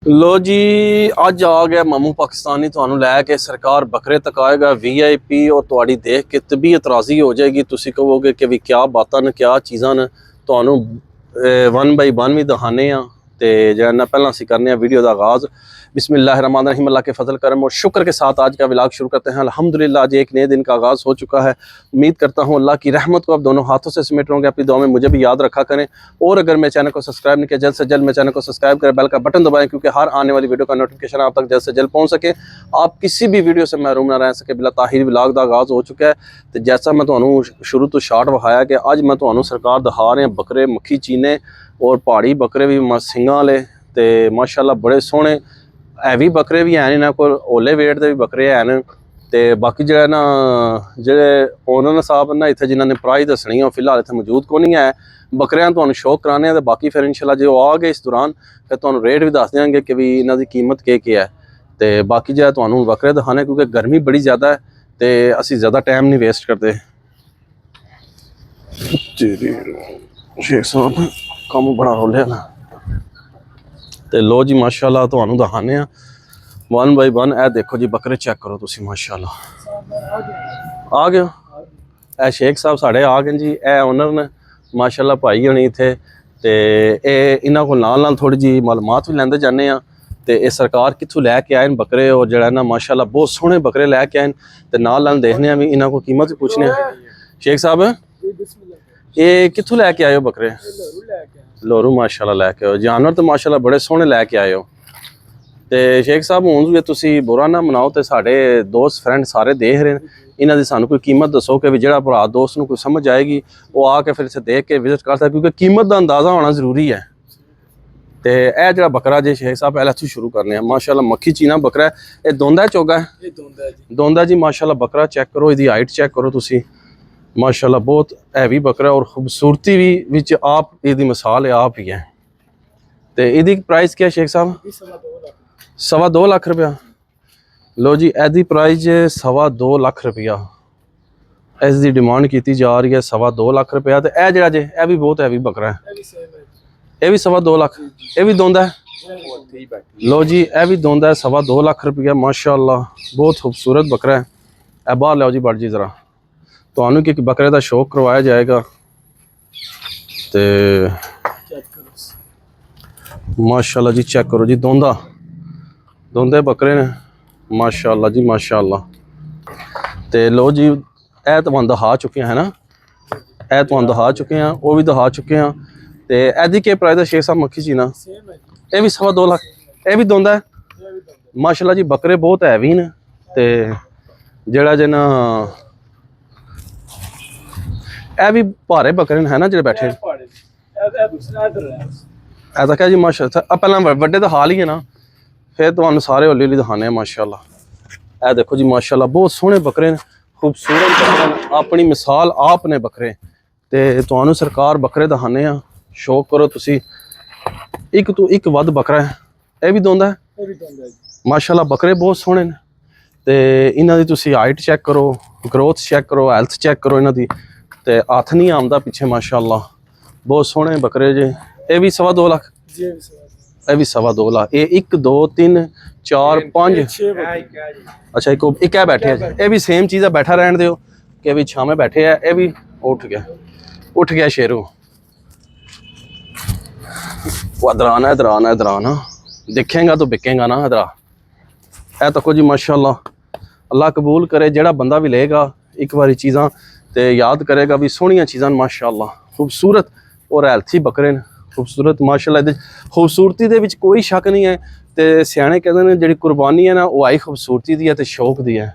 लो जी अज आ गया मामू पाकिस्तानी तुहानू लैके सरकार बकरे तक आएगा VIP और तुहाड़ी देख के तबीयत राजी हो जाएगी। तुसी कहोगे कि भी क्या बातां ने क्या चीज़ां ने तुहानू 1 बाई 1 भी दिखाने ते जो पहला असी करने वीडियो का आगाज़ बिस्मिल्लाहिर्रहमानिर्रहीम। अल्लाह के फजल करम और शुक्र के साथ आज का व्लॉग शुरू करते हैं। अल्हम्दुलिल्लाह आज एक नए दिन का आगाज़ हो चुका है। उम्मीद करता हूँ अल्लाह की रहमत को आप दोनों हाथों से समेट होंगे। अपनी दुआ में मुझे भी याद रखा करें और अगर मेरे चैनल को सब्सक्राइब नहीं किया जल्द से जल्द मेरे चैनल को सब्सक्राइब करें, बेल का बटन दबाएं क्योंकि हर आने वाली वीडियो का नोटिफिकेशन आप तक जल्द से जल्द पहुँच सके, आप किसी भी वीडियो से महरूम ना रह सके। बिला ताहिर व्लॉग का आगाज़ हो चुका है। तो जैसा मैं तुहानू शुरू तो शार्ट विखाया कि अज मैं तुहानू सरकार दिखा रहे हैं बकरे मक्खी चीने और पहाड़ी बकरे भी सिंगां वाले ते माशाअल्लाह बड़े सोहने हैवी बकरे भी हैं। इन्होंने को ओले वेट के भी बकरे हैं ते बाकी जो है ना जेडे ओनर साहब ना इतने जिन्होंने प्राइस दसनी है फिलहाल इतने मौजूद को नहीं है। बकरियां तो शौक कराने तो बाकी फिर इंशाल्लाह जो आ गए इस दौरान फिर तो रेट भी दस देंगे कि भी इन्हों की कीमत क्या है। तो बाकी जो है तो बकरे दिखाने क्योंकि गर्मी बड़ी ज़्यादा है तो असी ज़्यादा टाइम नहीं वेस्ट करते। शेख साहब कम बड़ा हो लिया ना तो लो जी माशाल्लाह तो दिखाने 1 बाई 1। ए देखो जी बकरे चेक करो तुसी माशाल्लाह आ गए ए शेख साहब साढ़े आ गए जी। ए ओनर ने माशाल्लाह भाई होनी इत्थे ते इन्हां को नाल थोड़ी जी मालूमात भी लैंदे जाने ते ये सरकार कित्थों लैके आए बकरे और जड़ा ना माशाल्लाह बहुत सोहने बकरे लैके आए ते नाल देखने भी इन्हां को कीमत भी पूछने। शेख साहब ये कित्थों लैके आए हो बकरे? लोरू माशाल्लाह लैके आए जानवर तो माशाल्लाह बड़े सोहने लैके आए हो। तो शेख साहब हूँ भी तुसी बुरा ना मनाओ तो साढ़े दोस्त फ्रेंड सारे देख रहे हैं, इन्हों की सानू कोई कीमत दसो कि भी जो भरा दोस्त को कोई समझ आएगी वो आके फिर इसे देख के विजिट कर सकता क्योंकि कीमत का अंदाज़ा होना जरूरी है। तो यह जो बकरा जी शेख साहब पहले इत्थों शुरू करने हैं। माशाल्लाह मक्खी चीना बकरा है, ये दोंदा चोगा है दोंदा जी माशाल्लाह बकरा चेक करो, इसकी हाइट चेक करो तुसी माशाल्लाह बहुत हैवी बकरा और खूबसूरती भी विच आप इसकी मिसाल है आप ही है। तो इसकी प्राइस क्या है शेख साहब? 2.25 लाख रुपया। लो जी एदी प्राइस 2.25 लाख रुपया इसकी डिमांड की जा रही है 2.25 लाख रुपया। तो यह जरा जे यह भी बहुत हैवी बकरा है, यह भी 2.25 लाख, यह भी दोंदा है। लो जी यह भी दोंदा है 2.25 लाख रुपया माशाल्लाह बहुत खूबसूरत बकरा है। ए बाहर लियाओ जी बड़ जी जरा तो कि बकरे का शौक करवाया जाएगा। तो माशाल्लाह जी चेक करो जी दोंदा दोंदे बकरे ने माशाल्लाह जी माशाल्लाह। तो लो जी ए तो दिखा चुके हैं ना, ए तो दिखा चुके हैं वो भी दिखा चुके हैं। तो एदी के प्राइस है शेख साहब मक्खी चीना? ये भी 2.25 लाख, ये भी दोंदा है माशाल्लाह जी। बकरे बहुत हैवी ने तो जड़ा जे ना ए भी भारे बकरे है ना जो बैठे ऐसा क्या जी माशाल्लाह। पहला वड्डे तो हाल ही है ना फिर तो सारे हौली हौली दिखाने माशाल्लाह। ए देखो जी माशाल्लाह बहुत सोहने बकरे ने खूबसूरत बकरे अपनी मिसाल आप ने बकरे। तो सरकार बकरे दिखाने शौक करो तुसी एक तो एक वध बकरा है, यह भी दोंदा है माशाल्लाह। बकरे बहुत सोहने ने तो इन्हां दी तुसी हाइट चेक करो, ग्रोथ चेक करो, हैल्थ चेक करो इन्हां दी। तो हथ नहीं आमदा पीछे माशाल्लाह बहुत सोहने बकरे जे। ये भी 2.25 लाख, यह भी 2.25 लाख। ये 1 2 3 4 5 अच्छा एक है बैठे है, ये भी सेम चीज़ है बैठा रहने दो कि भी छामे बैठे है। ये भी उठ गया शेरू इधराना इधराना इधराना देखेगा तो बिकेगा ना इधरा। ए तको जी माशाल्लाह अल्लाह कबूल करे जेड़ा बंदा भी लेगा एक बारी चीज़ां तो याद करेगा भी सोहनियां चीज़ां माशाल्लाह खूबसूरत और हैल्थी बकरे ने खूबसूरत माशाल्लाह। खूबसूरती दे विच कोई शक नहीं है। तो सियाने कहते हैं जी कुर्बानी है ना वो आई खूबसूरती दी है तो शौक दी है।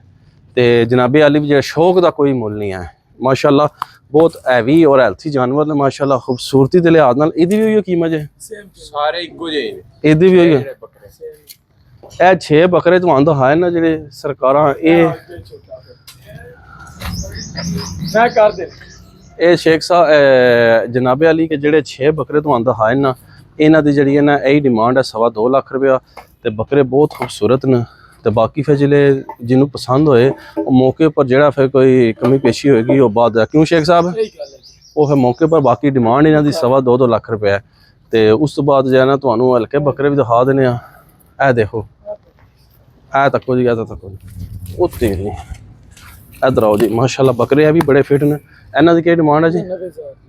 तो जनाबे आली भी जो शौक का कोई मुल नहीं है माशाल्लाह। बहुत हैवी और हैल्थी जानवर ने माशाल्लाह खूबसूरती के लिहाज नाल इहदी भी कीमत है सारे इक्को जे इहदी भी होई है। 6 बकरे तो दिखाए ना जेडे सरकारां ये शेख साहब जनाबे अली के जेडे 6 बकरे तो दिखाए ना इन्हां दी जिहड़ी है ना यही डिमांड है 2.25 लाख रुपया। तो बकरे बहुत खूबसूरत ने तो बाकी फिर जिले जिन्होंने पसंद होए मौके पर जो फिर कोई कमी पेशी होएगी वो बाद क्यों शेख साहब वो फिर मौके पर बाकी डिमांड इन्हों की 2.25 लाख रुपया है। तो उस तो बाद जो है ना तो हल्के बकरे भी दिखा देने ਇਹ ਦੇਖੋ ਇਹ ਤੱਕੋ ਜੀ, ਇਹ ਤਾਂ ਤੱਕੋ ਜੀ, ਉਹ ਤੇਰੀ इधर आओ जी। माशाल्लाह बकरे भी बड़े फिट ने। इन्हों की क्या डिमांड है जी?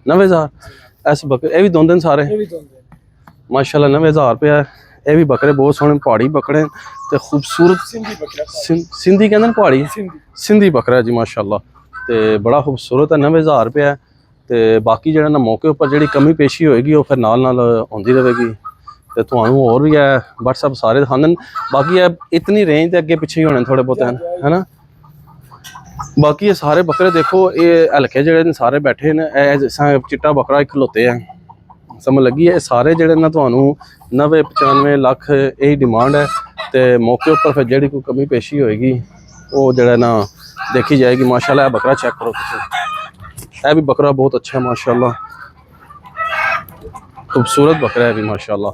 90,000। इस बकरे ये भी दोंदे सारे माशाल्लाह 90,000 रुपया। ये भी बकरे बहुत सोहने पहाड़ी बकरे ते खूबसूरत सिंधी कहते हैं पहाड़ी सिंधी बकरा जी माशाल्लाह ते बड़ा खूबसूरत है। 90,000 रुपया ते बाकी जो ना मौके पर जी कमी पेशी होएगी वो फिर नाल आती रहेगी ते तुहानू होर भी है व्हाट्सएप सारे दिखाते हैं। बाकी है इतनी रेंज के अगे पिछे ही होने थोड़े बहुत हैं है ना। बाकी ये सारे बकरे देखो ये हल्के जड़े सारे बैठे ने चिट्टा बकरा एक खलोते हैं समझ लगी है। सारे जड़े ना तुहानू 90-95 लाख यही डिमांड है तो मौके पर फिर जी कोई कमी पेशी होएगी वो जड़ा ना देखी जाएगी। माशाल्लाह बकरा चेक करो तुम, भी बकरा बहुत अच्छा है माशाल्लाह, खूबसूरत बकरा है भी माशाल्लाह।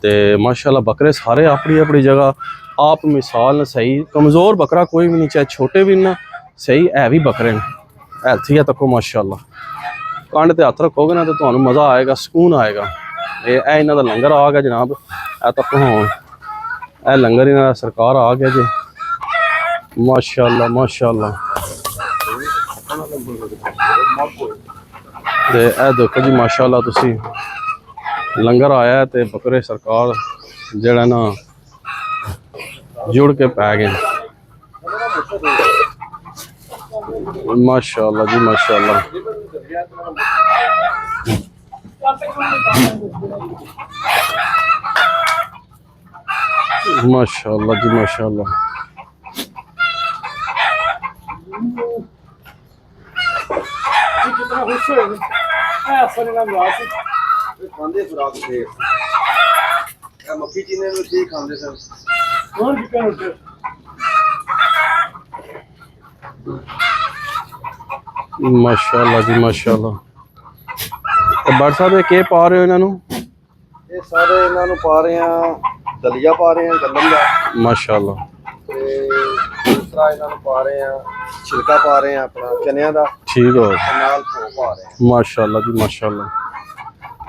तो माशाल्लाह बकरे सारे अपनी अपनी जगह आप मिसाल सही, कमज़ोर बकरा कोई भी नहीं, चाहे छोटे भी ना सही है भी बकरे ने हैल्थी है तको माशाल्लाह। कंड ते हथ रखोगे ना तो तुहानू मज़ा आएगा, सुकून आएगा। ये इन्हां दा लंगर आ गया जनाब, ए तक होण ए लंगर इन्हां दा सरकार आ गया जी माशाल्लाह माशाल्लाह। ते ए देखो जी माशाल्लाह तुसी लंगर आया ते बकरे सरकार जड़ा ना जुड़ के पै गए माशाल्लाह जी माशाल्लाह। माशाल्लाह जी माशाल्लाह। माशाल्लाह जी माशाल्लाह। तो बड़ साहब ये क्या पा रहे हो इन्हों? ये सारे इन्हों पा रहे हैं दलिया पा रहे हैं गंदम का माशाल्लाह। दूसरा इन्हों पा रहे हैं छिलका पा रहे हैं अपना चनिया का ठीक हो नाल भो पा रहे हैं माशाल्लाह जी माशाल्लाह।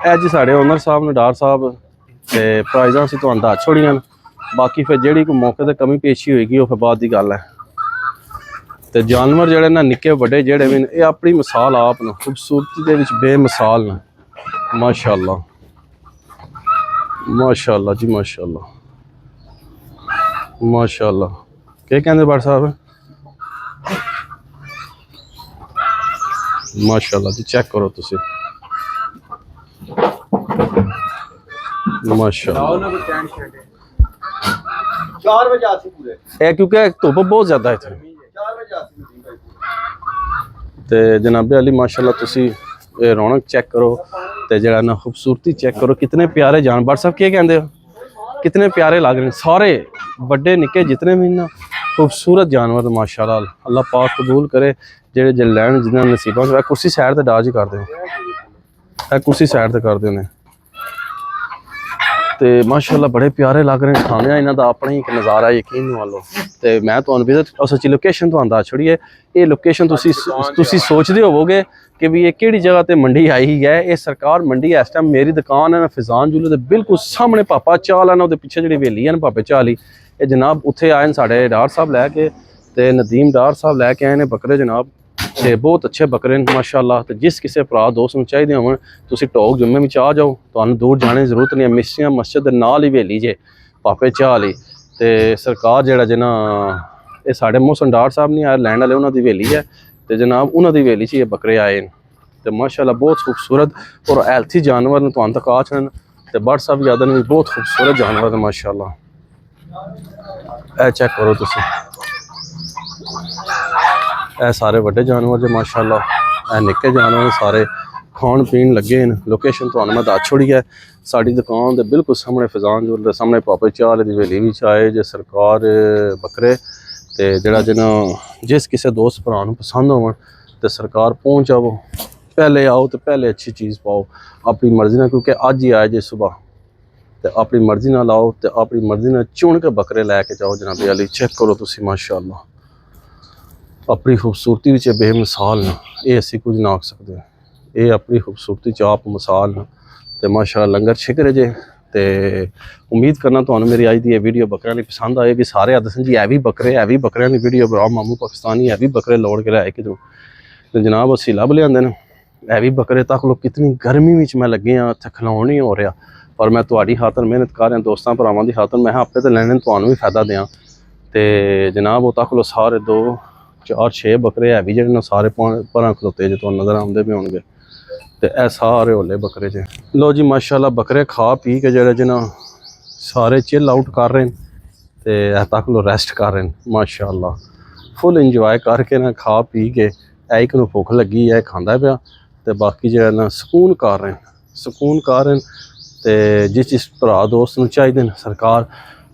ए जी साढ़े ओनर साहब ने डार साहब ते प्राइज़ां असीं तुहानूं दस छोड़ियां, बाकी फिर जिहड़ी कोई मौके ते कमी पेशी होएगी वो फिर बाद दी गल है। तो जानवर जड़े ना निक्के वड्डे जेड़े भी ये अपनी मिसाल आप न खूबसूरती दे विच बेमिसाल न माशाल्लाह माशाल्लाह जी माशाल्लाह माशाल्लाह। क्या कहते बड़ साहब? माशाल्लाह जी चेक करो तुसी माशाल्लाह। 4 बजे आसी पूरे ए क्योंकि धुप बहुत ज़्यादा है इत्थे 4 बजे आसी ते जनाबे अली माशाल्लाह तुसी रौनक चेक करो ते जरा ना खूबसूरती चेक करो। कितने प्यारे जानवर सब क्या कहते हो, कितने प्यारे लग रहे हैं सारे बड़े निक्के जितने भी ना खूबसूरत जानवर माशाल्लाह। अल्लाह पाक कबूल करे जेड़े जे लैन जिन्हें नसीबा से। कुर्सी साइड ते डाज ही कर दो, कुर्सी साइड ते कर दो ने ते माशाल्लाह बड़े प्यारे लग रहे हैं। खाने इन्हों का अपना ही एक नज़ारा यकीन मान लो। तो मैं तुहानूं विजिट सच्ची लोकेशन तुहानूं दस छोड़िए ये लोकेशन तुसी सोचते होवोगे कि भी ये किहड़ी जगह ते मंडी आई है। ये सरकार मंडी इस टाइम मेरी दुकान है ना फिजान जूलर के बिल्कुल सामने पापा चाल है ना वो पिछे जी हवेली है ना पापे चाली ये जनाब उत्थे आए हैं साढ़े डार साहब लैके ते नदीम डार साहब लैके आए हैं बकरे जनाब ते बहुत अच्छे बकरे हैं माशाल्लाह। तो जिस किसी भरा दोस्त नूं चाहिए होवन तुसीं टोक जुम्मे में आ जाओ, तुहानूं दूर जाने की जरूरत नहीं है। मिस्सियां मस्जिद दे नाल ही हवेली जे पापे चाल ही ते सरकार जेड़ा जे ना ये साढ़े मोहसन डार साहब नहीं आए लैंड वाले उन्होंने हवेली है तो जनाब उन्होंने हवेली च ये बकरे आए हैं तो माशाल्लाह बहुत खूबसूरत और हेल्थी जानवर ने तुहानूं तक आ छड़न ते बड़ साहब यादव ने भी बहुत खूबसूरत जानवर है माशाल्लाह। ए चेक करो तुसीं ए सारे बड़े जानवर जो माशाल्लाह ए निक्के जानवर सारे खाण पीन लगे हैं। लोकेशन तुहानूं मैं दस छोड़ी है साड़ी दुकान के बिल्कुल सामने फिजान जूलर के सामने पापे चाल की हवेली भी आए जे सरकार बकरे ते जड़ा जिन्ना जिस किसी दोस्त भरा नूं पसंद होवन तो सरकार पहुँच जाओ, पहले आओ तो पहले अच्छी चीज़ पाओ अपनी मर्जी ना, क्योंकि अज ही आए जे सुबह तो अपनी मर्जी ना लाओ तो अपनी मर्जी ना चुन के बकरे लैके जाओ। जनाबे अली चेक करो तुसी माशाल्लाह अपनी खूबसूरती विच बेमिसाल न, ये असीं कुछ ना आख सकते। ये अपनी खूबसूरती च आप मिसाल न ते माशाल्लाह लंगर छिक रहे जे ਤੇ ਉਮੀਦ ਕਰਨਾ ਤੁਹਾਨੂੰ ਮੇਰੀ ਅੱਜ ਦੀ ਇਹ ਵੀਡੀਓ ਬੱਕਰਿਆਂ ਦੀ ਪਸੰਦ ਆਏਗੀ। ਸਾਰੇ ਦੱਸਣ ਜੀ ਇਹ ਵੀ ਬੱਕਰਿਆਂ ਦੀ ਵੀਡੀਓ ਬਣਾਓ ਮਾਮੂ ਪਾਕਿਸਤਾਨੀ, ਇਹ ਵੀ ਬੱਕਰੇ ਲੋੜ ਕੇ ਲਿਆਏ ਕਿਧਰੋਂ। ਤੇ ਜਨਾਬ ਅਸੀਂ ਲੱਭ ਲਿਆਂਦੇ ਨੇ ਇਹ ਵੀ ਬੱਕਰੇ। ਤੱਕ ਲੋ ਕਿਤਨੀ ਗਰਮੀ ਵਿੱਚ ਮੈਂ ਲੱਗੇ ਹਾਂ, ਇੱਥੇ ਖਿਲਾਉਣ ਨਹੀਂ ਹੋ ਰਿਹਾ, ਪਰ ਮੈਂ ਤੁਹਾਡੀ ਖਾਤਰ ਮਿਹਨਤ ਕਰ ਰਿਹਾ, ਦੋਸਤਾਂ ਭਰਾਵਾਂ ਦੀ ਖਾਤਰ। ਮੈਂ ਆਪੇ ਤਾਂ ਲੈਣੇ ਤੁਹਾਨੂੰ ਵੀ ਫਾਇਦਾ ਦਿਆਂ। ਤੇ ਜਨਾਬ ਉਹ ਤੱਕ ਲੋ ਸਾਰੇ 2 4 6 ਬੱਕਰੇ ਹੈ ਵੀ ਜਿਹੜੇ ਨੇ ਸਾਰੇ ਪਰਾਂ ਖਲੋਤੇ ਜੇ ਤੁਹਾਨੂੰ ਨਜ਼ਰ ਆਉਂਦੇ ਵੀ ਹੋਣਗੇ। ਤੇ ਇਹ ਸਾਰੇ ਹੋਲੇ ਬੱਕਰੇ ਜੇ। ਲੋ ਜੀ ਮਾਸ਼ਾਅੱਲਾ ਬੱਕਰੇ ਖਾ ਪੀ ਕੇ ਜਿਹੜੇ ਜਿਹਨਾਂ ਸਾਰੇ ਚਿਲ ਆਊਟ ਕਰ ਰਹੇ ਨੇ ਤੇ ਇਹ ਤੱਕ ਲੋ ਰੈਸਟ ਕਰ ਰਹੇ ਨੇ ਮਾਸ਼ਾਅੱਲਾ। ਫੁੱਲ ਇੰਜੋਏ ਕਰਕੇ ਨਾ ਖਾ ਪੀ ਕੇ ਇੱਕ ਨੂੰ ਭੁੱਖ ਲੱਗੀ ਹੈ ਖਾਂਦਾ ਪਿਆ, ਤੇ ਬਾਕੀ ਜਿਹੜਾ ਨਾ ਸਕੂਨ ਕਰ ਰਹੇ ਨੇ। ਤੇ ਜਿਸ ਭਰਾ ਦੋਸਤ ਨੂੰ ਚਾਹੀਦੇ ਨੇ ਸਰਕਾਰ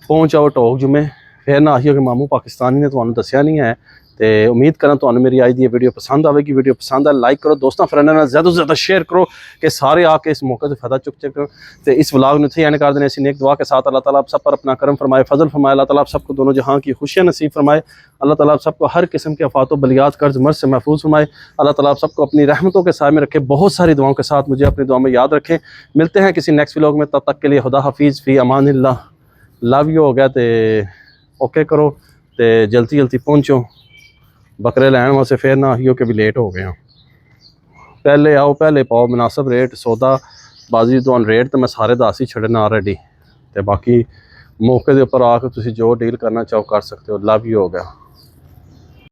ਪਹੁੰਚਾਓ ਟੋਕ ਜੁਮੇ। ਫਿਰ ਨਾ ਆਖਿਓ ਕਿ ਮਾਮੂ ਪਾਕਿਸਤਾਨੀ ਨੇ ਤੁਹਾਨੂੰ ਦੱਸਿਆ ਨਹੀਂ ਹੈ। ਤੇ ਉਮੀਦ ਕਰਾਂ ਤੁਹਾਨੂੰ ਮੇਰੀ ਅੱਜ ਦੀ ਇਹ ਵੀਡੀਓ ਪਸੰਦ ਆਵੇਗੀ। ਵੀਡੀਓ ਪਸੰਦ ਆ ਲਾਈਕ ਕਰੋ, ਦੋਸਤਾਂ ਫਰੈਂਡਾਂ ਨਾਲ ਜ਼ਿਆਦਾ ਤੋਂ ਜ਼ਿਆਦਾ ਸ਼ੇਅਰ ਕਰੋ कि सारे आके इस मौके से फ़ायदा चुक सकन। तो इस व्लॉग में थे एंड कर देने ऐसी नेक दुआ के साथ अल्लाह ताला आप सब पर अपना करम फरमाए, फजल फरमाए। अल्लाह ताला आप सबको दोनों जहां की खुशियाँ नसीब फरमाए। अल्लाह ताला आप सबको हर किस्म के आफात बलियात कर्ज मर्ज से महफूज फरमाए। अल्लाह ताला आप सबको अपनी रहमतों के साए में रखे। बहुत सारी दुआओं के साथ मुझे अपनी दुआ में याद रखें। मिलते हैं किसी नेक्स्ट व्लॉग में, तब तक के लिए खुदा हाफिज़ फ़ी अमानिल्लाह। लव यू हो गया तो ओके करो तो जल्दी जल्दी पहुँचो बकरे लैन वास्ते। फिर ना आइयो कि भी लेट हो गए हैं। पहले आओ पहले पाओ मुनासिब रेट सौदा बाजी तो रेट तो मैं सारे दस ही छड़ना ऑलरेडी। तो बाकी मौके के उपर आके तुसी जो डील करना चाहो कर सकते हो। लव यू हो गया।